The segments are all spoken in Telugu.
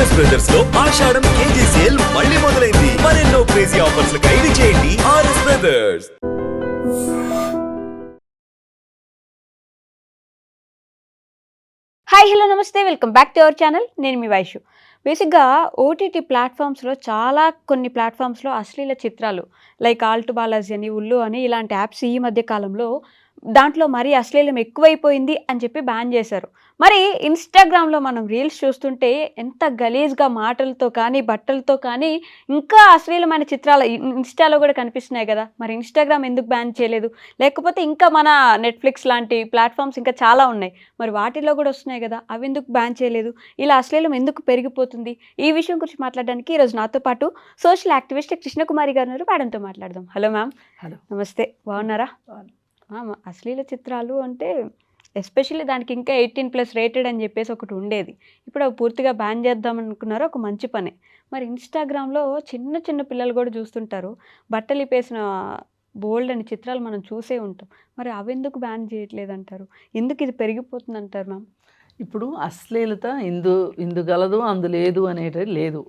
ఆర్ఎస్ బ్రదర్స్ లో ఆషాఢం కేజీ సేల్ మళ్ళీ మొదలైంది. మరెన్నో క్రేజీ ఆఫర్స్ ఖైదీ చేయండి ఆర్ఎస్ బ్రదర్స్. హాయ్ హలో నమస్తే, welcome back to our channel. నేను మీ వైషు. బేసిక్గా ఓటీటీ ప్లాట్ఫామ్స్లో కొన్ని ప్లాట్ఫామ్స్లో అశ్లీల చిత్రాలు లైక్ ఆల్ట్ బాలాజీ అని, ఉల్లు అని ఇలాంటి యాప్స్ ఈ మధ్య కాలంలో దాంట్లో మరీ అశ్లీలం ఎక్కువైపోయింది అని చెప్పి బ్యాన్ చేశారు. మరి ఇన్స్టాగ్రామ్లో మనం రీల్స్ చూస్తుంటే ఎంత గలీజ్గా మాటలతో కానీ బట్టలతో కానీ ఇంకా అశ్లీలమైన చిత్రాలు ఇన్స్టాలో కూడా కనిపిస్తున్నాయి కదా. మరి ఇన్స్టాగ్రామ్ ఎందుకు బ్యాన్ చేయలేదు? లేకపోతే ఇంకా మన నెట్ఫ్లిక్స్ లాంటి ప్లాట్ఫామ్స్ ఇంకా చాలా ఉన్నాయి, మరి వాటిలో కూడా వస్తున్నాయి కదా, అవి ఎందుకు బ్యాన్ చేయలేదు? ఇలా అశ్లీలం ఎందుకు పెరిగిపోతుంది? ఈ విషయం గురించి మాట్లాడడానికి ఈరోజు నాతో పాటు సోషల్ యాక్టివిస్ట్ కృష్ణకుమారి గారు ఉన్నారు. మేడంతో మాట్లాడదాం. Hello ma'am. హలో, నమస్తే, బాగున్నారా? అశ్లీల చిత్రాలు అంటే ఎస్పెషల్లీ దానికి ఇంకా 18+ రేటెడ్ అని చెప్పేసి ఒకటి ఉండేది. ఇప్పుడు అవి పూర్తిగా బ్యాన్ చేద్దాం అనుకున్నారు, ఒక మంచి పనే. మరి ఇన్స్టాగ్రామ్లో చిన్న చిన్న పిల్లలు కూడా చూస్తుంటారు, బట్టలు ఇప్పేసిన బోల్డ్ అని చిత్రాలు మనం చూసే ఉంటాం. మరి అవి ఎందుకు బ్యాన్ చేయట్లేదు అంటారు? ఎందుకు ఇది పెరిగిపోతుంది అంటారు మ్యామ్? ఇప్పుడు అశ్లీలత ఇందు గలదు అందు లేదు అనేది లేదు,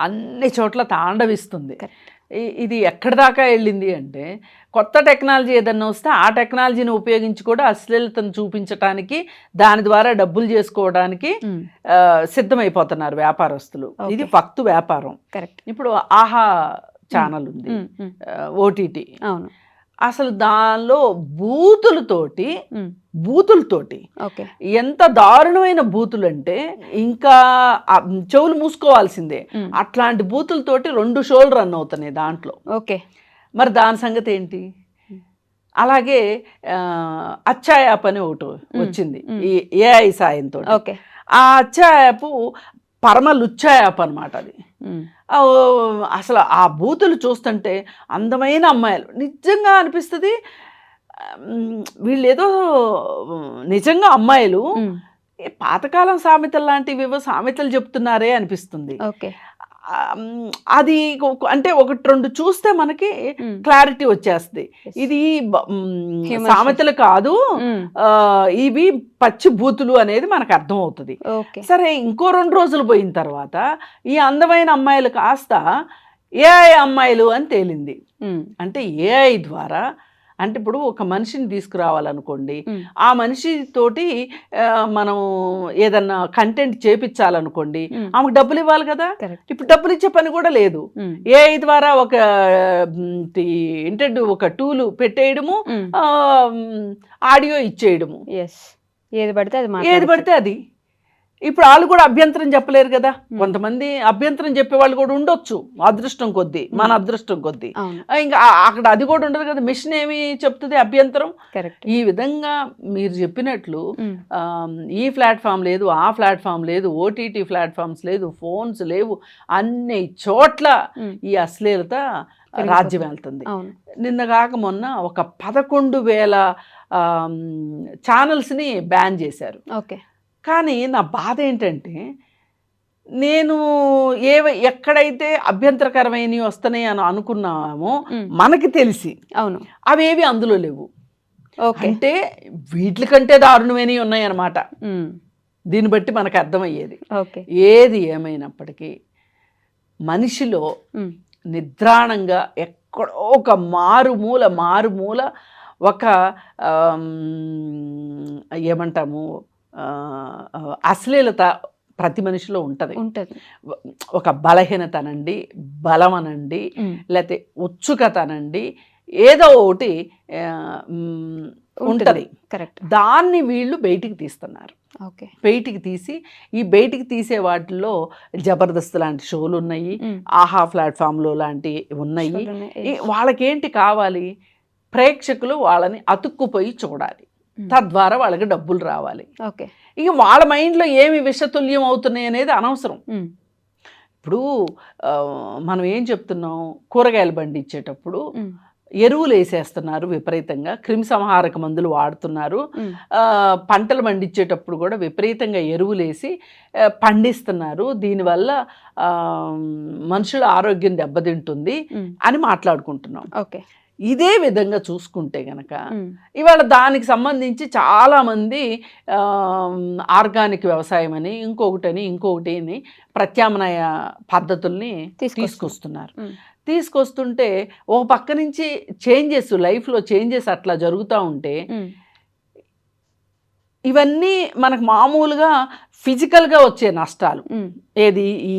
అన్ని చోట్ల తాండవిస్తుంది. ఇది ఎక్కడి దాకా వెళ్ళింది అంటే, కొత్త టెక్నాలజీ ఏదన్నా వస్తే ఆ టెక్నాలజీని ఉపయోగించి కూడా అశ్లీలతను చూపించడానికి, దాని ద్వారా డబ్బులు చేసుకోవడానికి సిద్ధమైపోతున్నారు వ్యాపారస్తులు. ఇది ఫక్తు వ్యాపారం. ఇప్పుడు ఆహా ఛానల్ ఉంది, ఓటీటీ. అవును, అసలు దానిలో బూతులతోటి ఎంత దారుణమైన బూతులు అంటే ఇంకా చెవులు మూసుకోవాల్సిందే. అట్లాంటి బూతులతోటి 2 షోలు రన్ అవుతున్నాయి దాంట్లో. ఓకే, మరి దాని సంగతి ఏంటి? అలాగే అచ్చా యాప్ అని ఒకటి వచ్చింది ఈ ఏఐ సాయంతో. ఆ అచ్చా యాప్ పరమ లుచ్చా యాప్ అనమాట. అది అసలు ఆ బూతులు చూస్తుంటే అందమైన అమ్మాయిలు నిజంగా అనిపిస్తుంది, వీళ్ళేదో నిజంగా అమ్మాయిలు పాతకాలం సామెతలు లాంటివి సామెతలు చెప్తున్నారే అనిపిస్తుంది. అది అంటే 1-2 చూస్తే మనకి క్లారిటీ వచ్చేస్తుంది. ఇది సామెతలు కాదు, ఇవి పచ్చి బూతులు అనేది మనకు అర్థం అవుతుంది. సరే, ఇంకో 2 రోజులు పోయిన తర్వాత ఈ అందమైన అమ్మాయిలు కాస్త ఏఐ అమ్మాయిలు అని తేలింది. అంటే ఏఐ ద్వారా, అంటే ఇప్పుడు ఒక మనిషిని తీసుకురావాలనుకోండి, ఆ మనిషితోటి మనం ఏదన్నా కంటెంట్ చేపించాలనుకోండి, ఆమెకు డబ్బులు ఇవ్వాలి కదా. ఇప్పుడు డబ్బులు ఇచ్చే పని కూడా లేదు. ఏఐ ద్వారా ఒక టూల్ పెట్టేయడము, ఆడియో ఇచ్చేయడము, ఏది పడితే అది. ఇప్పుడు వాళ్ళు కూడా అభ్యంతరం చెప్పలేరు కదా. కొంతమంది అభ్యంతరం చెప్పే వాళ్ళు కూడా ఉండొచ్చు, అదృష్టం కొద్దీ, మన అదృష్టం కొద్దీ. ఇంకా అక్కడ అది కూడా ఉండదు కదా, మిషన్ ఏమి చెప్తుంది అభ్యంతరం. ఈ విధంగా మీరు చెప్పినట్లు ఈ ప్లాట్ఫామ్ లేదు, ఆ ప్లాట్ఫామ్ లేదు, ఓటీటీ ప్లాట్ఫామ్స్ లేదు, ఫోన్స్ లేవు, అన్ని చోట్ల ఈ అశ్లీలత రాజ్యం వెళ్తుంది. నిన్న కాక మొన్న ఒక 11,000 ఛానల్స్ని బ్యాన్ చేశారు. కానీ నా బాధ ఏంటంటే, నేను ఎక్కడైతే అభ్యంతరకరమైనవి వస్తున్నాయి అని అనుకున్నామో మనకి తెలిసి అవేవి అందులో లేవు. అంటే వీటికంటే దారుణమైనవి ఉన్నాయి అన్నమాట. దీన్ని బట్టి మనకు అర్థమయ్యేది. ఏది ఏమైనప్పటికీ మనిషిలో నిద్రాణంగా ఎక్కడో ఒక మారుమూల ఒక ఏమంటాము అశ్లీలత ప్రతి మనిషిలో ఉంటుంది. ఒక బలహీనత అనండి, బలం అనండి, లేకపోతే ఉత్సుకత అనండి, ఏదో ఒకటి ఉంటుంది. దాన్ని వీళ్ళు బయటికి తీస్తున్నారు. బయటికి తీసి ఈ బయటికి తీసే వాటిల్లో జబర్దస్త్ లాంటి షోలు ఉన్నాయి, ఆహా ప్లాట్ఫామ్లో లాంటివి ఉన్నాయి. వాళ్ళకేంటి కావాలి? ప్రేక్షకులు వాళ్ళని అతుక్కుపోయి చూడాలి, తద్వారా వాళ్ళకి డబ్బులు రావాలి. ఇక వాళ్ళ మైండ్లో ఏమి విషతుల్యం అవుతున్నాయి అనేది అనవసరం. ఇప్పుడు మనం ఏం చెప్తున్నాం, కూరగాయల బండి ఇచ్చేటప్పుడు ఎరువులు వేసేస్తున్నారు విపరీతంగా, క్రిమి సంహారక మందులు వాడుతున్నారు. పంటలు పండించేటప్పుడు కూడా విపరీతంగా ఎరువులు వేసి పండిస్తున్నారు. దీనివల్ల మనుషుల ఆరోగ్యం దెబ్బతింటుంది అని మాట్లాడుకుంటున్నాం. ఇదే విధంగా చూసుకుంటే గనక ఇవాళ దానికి సంబంధించి చాలామంది ఆర్గానిక్ వ్యవసాయం అని ఇంకొకటి అని ప్రత్యామ్నాయ పద్ధతుల్ని తీసుకొస్తున్నారు. తీసుకొస్తుంటే ఒక పక్క నుంచి చేంజెస్, లైఫ్లో చేంజెస్ అట్లా జరుగుతూ ఉంటే ఇవన్నీ మనకు మామూలుగా ఫిజికల్గా వచ్చే నష్టాలు. ఏది ఈ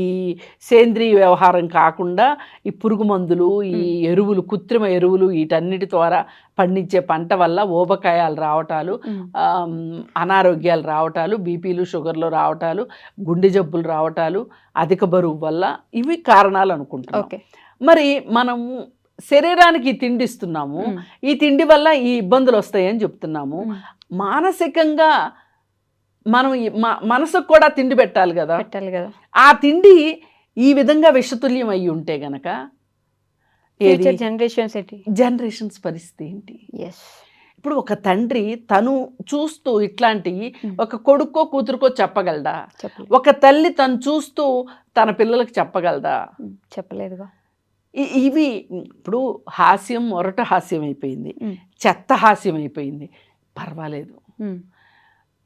సేంద్రీయ వ్యవహారం కాకుండా ఈ పురుగు మందులు, ఈ ఎరువులు, కృత్రిమ ఎరువులు, వీటన్నిటి ద్వారా పండించే పంట వల్ల ఊబకాయాలు రావటాలు, అనారోగ్యాలు రావటాలు, బీపీలు షుగర్లు రావటాలు, గుండె జబ్బులు రావటాలు, అధిక బరువు వల్ల ఇవి కారణాలు అనుకుంటున్నాం. మరి మనము శరీరానికి తిండి ఇస్తున్నాము, ఈ తిండి వల్ల ఈ ఇబ్బందులు వస్తాయని చెప్తున్నాము. మానసికంగా మనం మనసుకు కూడా తిండి పెట్టాలి కదా. ఆ తిండి ఈ విధంగా విషతుల్యం అయ్యి ఉంటే గనక జనరేషన్స్ పరిస్థితి ఏంటి? ఇప్పుడు ఒక తండ్రి తను చూస్తూ ఇట్లాంటివి ఒక కొడుకో కూతురుకో చెప్పగలదా? ఒక తల్లి తను చూస్తూ తన పిల్లలకు చెప్పగలదా? చెప్పలేదుగా. ఇవి ఇప్పుడు హాస్యం మొరట హాస్యం అయిపోయింది, చెత్త హాస్యం అయిపోయింది. పర్వాలేదు,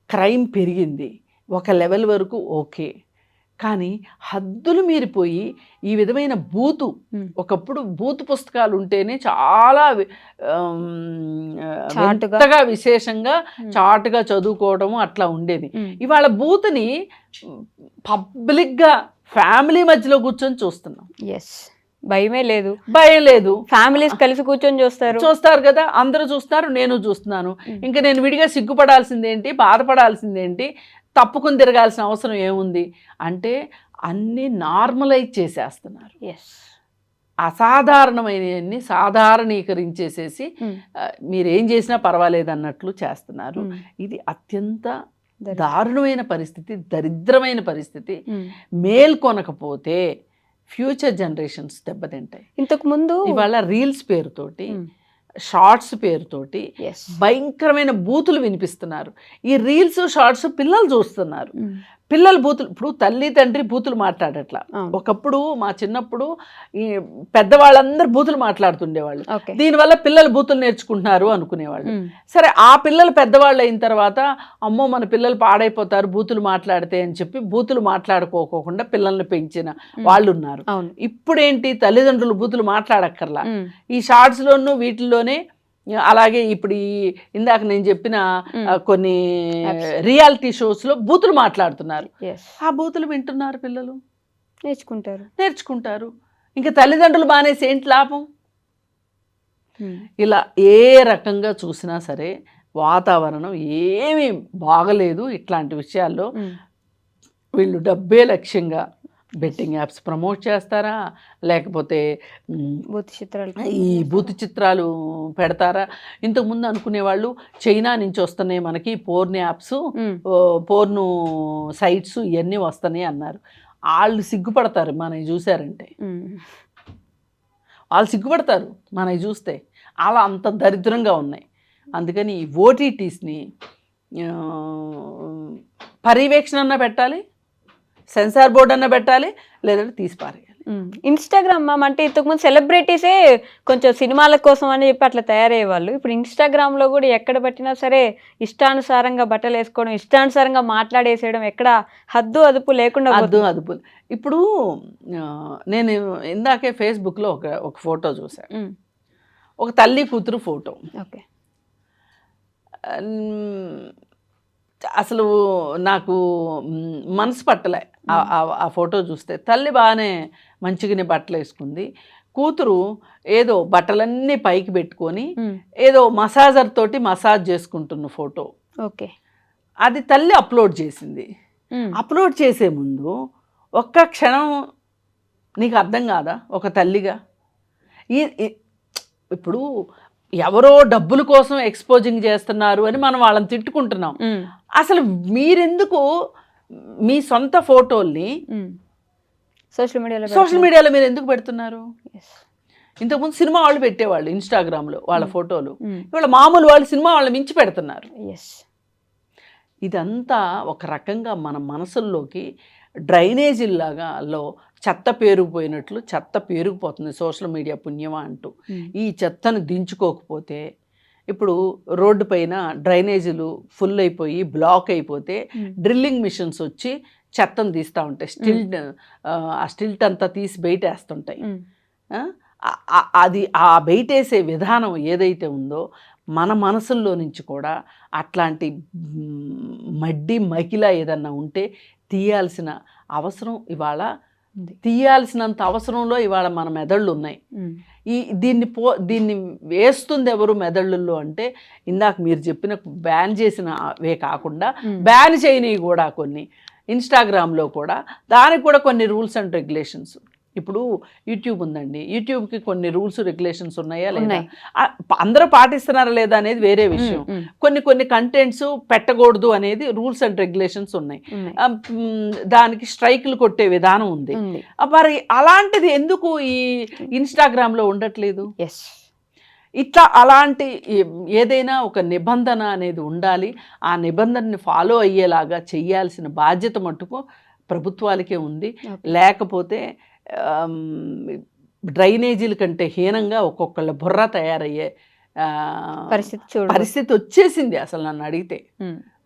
క్రైమ్ పెరిగింది ఒక లెవెల్ వరకు, ఓకే. కానీ హద్దులు మీరిపోయి ఈ విధమైన బూతు, ఒకప్పుడు బూతు పుస్తకాలు ఉంటేనే చాలా చాటుగా విశేషంగా చాటుగా చదువుకోవడము అట్లా ఉండేది. ఇవాళ బూతుని పబ్లిక్గా ఫ్యామిలీ మధ్యలో కూర్చొని చూస్తున్నాం. భయం లేదు. ఫ్యామిలీస్ కలిసి కూర్చొని చూస్తారు కదా, అందరూ చూస్తారు, నేను చూస్తున్నాను. ఇంకా నేను విడిగా సిగ్గుపడాల్సిందేంటి, బాధపడాల్సిందేంటి, తప్పుకుని తిరగాల్సిన అవసరం ఏముంది అంటే అన్నీ నార్మలైజ్ చేసేస్తున్నారు. అసాధారణమైనవన్నీ సాధారణీకరించేసేసి మీరేం చేసినా పర్వాలేదు అన్నట్లు చేస్తున్నారు. ఇది అత్యంత దారుణమైన పరిస్థితి, దరిద్రమైన పరిస్థితి. మేల్కొనకపోతే ఫ్యూచర్ జనరేషన్స్ దెబ్బతింటాయి. ఇంతకు ముందు ఇవాళ రీల్స్ పేరుతోటి, షార్ట్స్ పేరుతోటి భయంకరమైన బూతులు వినిపిస్తున్నారు. ఈ రీల్స్ షార్ట్స్ పిల్లలు చూస్తున్నారు. పిల్లలు బూతులు, ఇప్పుడు తల్లి తండ్రి బూతులు మాట్లాడట్లా. ఒకప్పుడు మా చిన్నప్పుడు ఈ పెద్దవాళ్ళందరూ బూతులు మాట్లాడుతుండేవాళ్ళు. దీనివల్ల పిల్లలు బూతులు నేర్చుకుంటున్నారు అనుకునేవాళ్ళు. సరే, ఆ పిల్లలు పెద్దవాళ్ళు అయిన తర్వాత అమ్మో మన పిల్లలు పాడైపోతారు బూతులు మాట్లాడితే అని చెప్పి బూతులు మాట్లాడుకోకుండా పిల్లల్ని పెంచిన వాళ్ళు ఉన్నారు. ఇప్పుడేంటి, తల్లిదండ్రులు బూతులు మాట్లాడక్కర్లా, ఈ షార్ట్స్లోనూ వీటిల్లోనే. అలాగే ఇప్పుడు ఇందాక నేను చెప్పిన కొన్ని రియాలిటీ షోస్లో బూతులు మాట్లాడుతున్నారు. ఆ బూతులు వింటున్నారు పిల్లలు, నేర్చుకుంటారు. ఇంకా తల్లిదండ్రులు మానేసి ఏంటి లాభం? ఇలా ఏ రకంగా చూసినా సరే వాతావరణం ఏమీ బాగలేదు. ఇట్లాంటి విషయాల్లో వీళ్ళు డబ్బే లక్ష్యంగా బెట్టింగ్ యాప్స్ ప్రమోట్ చేస్తారా, లేకపోతే ఈ బూత్ చిత్రాలు పెడతారా? ఇంతకుముందు అనుకునేవాళ్ళు చైనా నుంచి వస్తున్నాయి మనకి పోర్న్ యాప్స్, పోర్ను సైట్స్ ఇవన్నీ వస్తున్నాయి అన్నారు. వాళ్ళు సిగ్గుపడతారు మనవి చూసారంటే, వాళ్ళు సిగ్గుపడతారు మనవి చూస్తే. అలా అంత దరిద్రంగా ఉన్నాయి. అందుకని ఈ ఓటీటీస్ని పర్యవేక్షణ అన్న పెట్టాలి, సెన్సార్ బోర్డు అన్న పెట్టాలి, లేదంటే తీసిపారేయాలి. ఇన్స్టాగ్రామ్ అంటే ఇంతకుముందు సెలబ్రిటీసే కొంచెం సినిమాల కోసం అని చెప్పి అట్లా తయారయ్యేవాళ్ళు. ఇప్పుడు ఇన్స్టాగ్రామ్లో కూడా ఎక్కడ పట్టినా సరే ఇష్టానుసారంగా బట్టలు వేసుకోవడం, ఇష్టానుసారంగా మాట్లాడేసేయడం, ఎక్కడ హద్దు అదుపు లేకుండా. అదుపు ఇప్పుడు నేను ఇందాకే ఫేస్బుక్లో ఒక ఫోటో చూసాను, ఒక తల్లి కూతురు ఫోటో. ఓకే, అసలు నాకు మనసు పట్టలే ఆ ఫోటో చూస్తే. తల్లి బాగానే మంచిగానే బట్టలు వేసుకుంది, కూతురు ఏదో బట్టలన్నీ పైకి పెట్టుకొని ఏదో మసాజర్ తోటి మసాజ్ చేసుకుంటున్న ఫోటో. ఓకే, అది తల్లి అప్లోడ్ చేసింది. అప్లోడ్ చేసే ముందు ఒక్క క్షణం నీకు అర్థం కాదా ఒక తల్లిగా? ఇప్పుడు ఎవరో డబ్బుల కోసం ఎక్స్పోజింగ్ చేస్తున్నారు అని మనం వాళ్ళని తిట్టుకుంటున్నాం. అసలు మీరెందుకు మీ సొంత ఫోటోల్ని సోషల్ మీడియాలో మీరు ఎందుకు పెడుతున్నారు? ఇంతకుముందు సినిమా వాళ్ళు పెట్టేవాళ్ళు ఇన్స్టాగ్రామ్లో వాళ్ళ ఫోటోలు, ఇవాళ మామూలు వాళ్ళు సినిమా వాళ్ళని మించి పెడుతున్నారు. ఇదంతా ఒక రకంగా మన మనసుల్లోకి డ్రైనేజీలాగాలో చెత్త పేరుకుపోయినట్లు చెత్త పేరుకుపోతుంది సోషల్ మీడియా పుణ్యమా అంటూ. ఈ చెత్తను దించుకోకపోతే ఇప్పుడు రోడ్డు పైన డ్రైనేజీలు ఫుల్ అయిపోయి బ్లాక్ అయిపోతే డ్రిల్లింగ్ మిషన్స్ వచ్చి చెత్తను తీస్తూ ఉంటాయి. ఆ స్టిల్ట్ అంతా తీసి బయట వేస్తుంటాయి. అది ఆ బయటేసే విధానం ఏదైతే ఉందో మన మనసుల్లో నుంచి కూడా అట్లాంటి మడ్డి మకిల ఏదన్నా ఉంటే తీయాల్సిన అవసరం ఇవాళ, తీయాల్సినంత అవసరంలో ఇవాళ మన మెదళ్ళు ఉన్నాయి. దీన్ని వేస్తుంది ఎవరు మెదళ్ళల్లో అంటే ఇందాక మీరు చెప్పిన బ్యాన్ చేసినవే కాకుండా బ్యాన్ చేయనివి కూడా కొన్ని ఇన్స్టాగ్రామ్లో కూడా దానికి కూడా కొన్ని రూల్స్ అండ్ రెగ్యులేషన్స్. ఇప్పుడు యూట్యూబ్ ఉందండి, యూట్యూబ్కి కొన్ని రూల్స్ రెగ్యులేషన్స్ ఉన్నాయా లేదా, అందరూ పాటిస్తున్నారా లేదా అనేది వేరే విషయం. కొన్ని కంటెంట్స్ పెట్టకూడదు అనేది రూల్స్ అండ్ రెగ్యులేషన్స్ ఉన్నాయి. దానికి స్ట్రైక్లు కొట్టే విధానం ఉంది. మరి అలాంటిది ఎందుకు ఈ ఇన్స్టాగ్రామ్లో ఉండట్లేదు? ఇట్లా అలాంటి ఏదైనా ఒక నిబంధన అనేది ఉండాలి. ఆ నిబంధనని ఫాలో అయ్యేలాగా చెయ్యాల్సిన బాధ్యత మటుకు ప్రభుత్వాలకే ఉంది. లేకపోతే డ్రైనేజీల కంటే హీనంగా ఒక్కొక్కళ్ళ బుర్ర తయారయ్యే పరిస్థితి వచ్చేసింది. అసలు నన్ను అడిగితే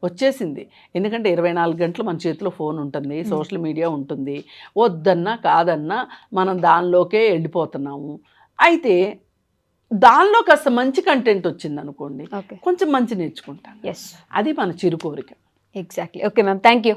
వచ్చేసింది. ఎందుకంటే 24 గంటలు మన చేతిలో ఫోన్ ఉంటుంది, సోషల్ మీడియా ఉంటుంది. వద్దన్నా కాదన్నా మనం దానిలోకే వెళ్ళిపోతున్నాము. అయితే దానిలో కాస్త మంచి కంటెంట్ వచ్చింది అనుకోండి, కొంచెం మంచి నేర్చుకుంటాను. అది మన చిరు కోరిక. Exactly. Okay ma'am, thank you.